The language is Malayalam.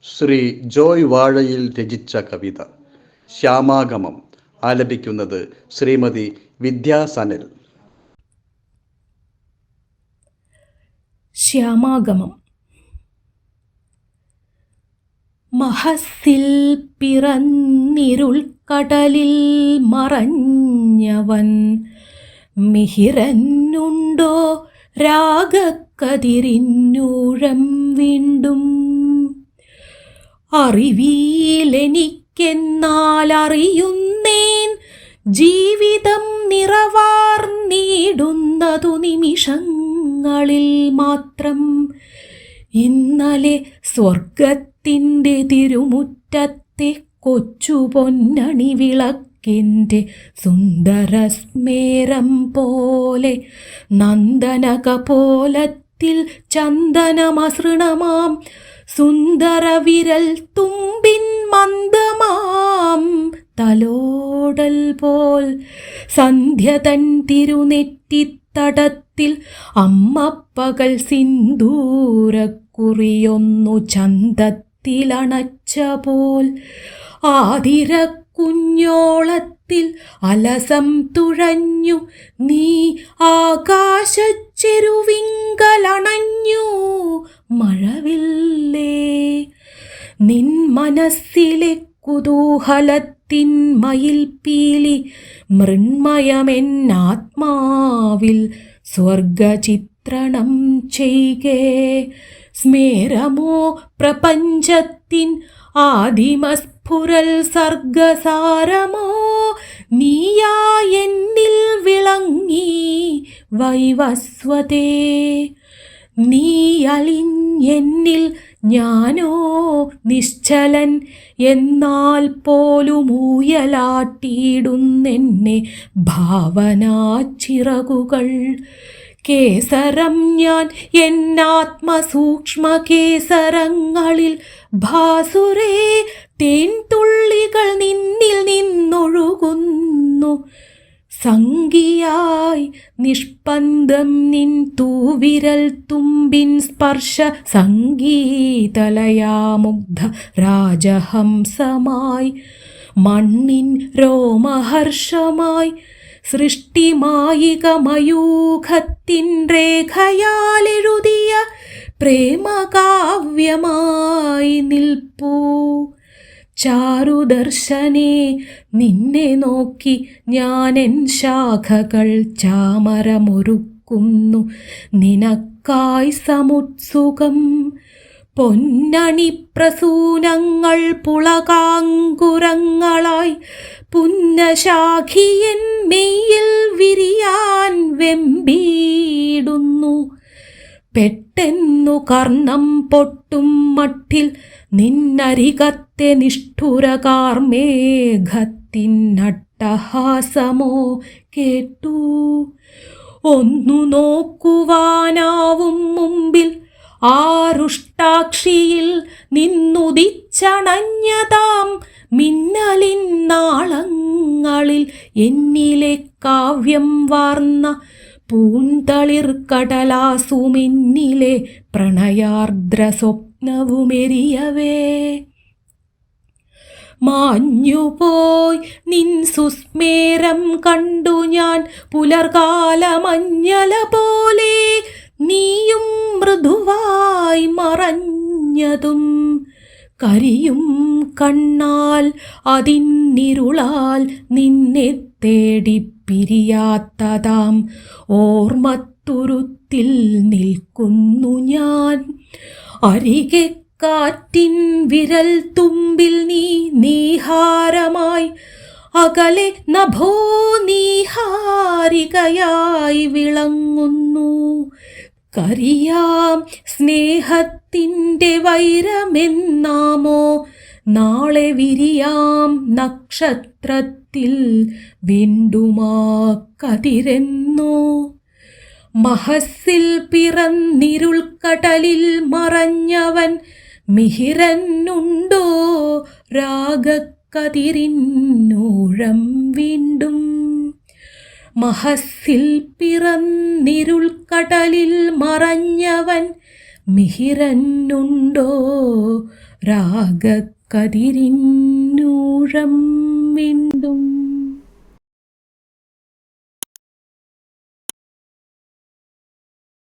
ശ്രീ ജോയ് വാഴയിൽ രചിച്ച കവിത ശ്യാമാഗമം. ആലപിക്കുന്നത് ശ്രീമതി വിദ്യാ സനൽ. ശ്യാമാഗമം. മഹസ്സിൽ പിറന്നിരുൾ കടലിൽ മറഞ്ഞവൻ മിഹിരനുണ്ടോ രാഗക്കതിരിന്നൂഴം വീണ്ടും. അറിവീലെനിക്കെന്നാൽ അറിയുന്നേൻ ജീവിതം നിറവാർന്നിടുന്നതു നിമിഷങ്ങളിൽ മാത്രം. ഇന്നലെ സ്വർഗത്തിൻ്റെ തിരുമുറ്റത്തെ കൊച്ചു പൊന്നണി വിളക്കിൻ്റെ സുന്ദരസ്മേരം പോലെ നന്ദനകപോലത്തിൽ ചന്ദനമസൃണമാം സുന്ദര വിരൽ തുമ്പിൻ മന്ദമാം തലോടൽ പോൽ സന്ധ്യ തൻ തിരുനെറ്റിത്തടത്തിൽ അമ്മപ്പകൽ സിന്ദൂരക്കുറിയൊന്നു ചന്തത്തിലണച്ച പോൽ ആതിര കുഞ്ഞോളത്തിൽ അലസം തുഴഞ്ഞു നീ ആകാശച്ചെരുവിങ്കലണഞ്ഞു മഴവില്ലേ. നിൻ മനസ്സിലെ കുതൂഹലത്തിൻ മയിൽപ്പീലി മൃണ്മയമെന്നാത്മാവിൽ സ്വർഗചിത്രണം ചെയ്കേ. സ്മേരമോ പ്രപഞ്ചത്തിൻ ആദിമസ്ഫുരൽ സർഗസാരമോ നീയായെന്നിൽ വിളങ്ങി വൈവസ്വതേ. നീ അലിഞ്ഞെന്നിൽ ഞാനോ നിശ്ചലൻ എന്നാൽ പോലും ഊയലാട്ടിയിടുന്നെന്നെ ഭാവനാച്ചിറകുകൾ. കേസരം ഞാൻ എന്നാത്മസൂക്ഷ്മ കേസരങ്ങളിൽ ഭാസുരേ തേൻതുള്ളികൾ നിന്നിൽ നിന്നൊഴുകുന്നു. സംഗിയായി നിഷ്പന്ദം നിൻ തൂവിരൽ തുമ്പിൻ സ്പർശ സംഗീതലയാമുഗ്ധ രാജഹംസമായി മണ്ണിൻ രോമഹർഷമായി സൃഷ്ടിമായിക മയൂഖത്തിൻ രേഖയാലെഴുതിയ പ്രേമകാവ്യമായി നിൽപ്പൂ. ചാരുദർശനേ നിന്നെ നോക്കി ഞാനെൻ ശാഖകൾ ചാമരമൊരുക്കുന്നു നിനക്കായി സമുത്സുകം. പൊന്നണിപ്രസൂനങ്ങൾ പുളകാങ്കുരങ്ങളായി പുന്നശാഖിയൻ മെയ്യിൽ വിരിയാൻ വെമ്പീടുന്നു. പെട്ടെന്നു കർണം പൊട്ടും മട്ടിൽ നിന്നരികത്തെ നിഷ്ഠുരകാർമേഘത്തിനട്ടഹാസമോ കേട്ടു. ഒന്നു നോക്കുവാനാവും മുമ്പിൽ ആരുഷ്ടാക്ഷിയിൽ നിന്നുദിച്ചണഞ്ഞതാം മിന്നലിൻ നാളങ്ങളിൽ എന്നിലെ കാവ്യം വാർന്ന പൂന്തളിർ കടലാസുമിന്നിലെ പ്രണയാർദ്ര സ്വപ്നവുമെരിയവേ. മാഞ്ഞുപോയി നിൻ സുസ്മേരം കണ്ടു ഞാൻ പുലർകാലമഞ്ഞല പോലെ. നീയും മൃദുവായി മറഞ്ഞതും കരിയും കണ്ണാൽ അതിന്നിരുളാൽ നിന്നെ തേടി പിരിയാത്തതാം ഓർമ്മത്തുരുത്തിൽ നിൽക്കുന്നു ഞാൻ. അരികെ കാറ്റിൻ വിരൽ തുമ്പിൽ നീ നീഹാരമായി അകലെ നഭോ നീഹാരികയായി വിളങ്ങുന്നു. കരിയാം സ്നേഹത്തിൻ്റെ വൈരമെന്നാമോ നാളെ വിരിയാം നക്ഷത്രത്തിൽ വീണ്ടുമാ കതിരെന്നോ. മഹസ്സിൽ പിറന്നിരുൾക്കടലിൽ മറഞ്ഞവൻ മിഹിരനുണ്ടോ രാഗക്കതിരിന്നൂഴം വീണ്ടും. മഹസ്സിൽ പിറന്നിരുൾക്കടലിൽ മറഞ്ഞവൻ മിഹിരനുണ്ടോ രാഗക്കതിരിന്നൂഴം വീണ്ടും.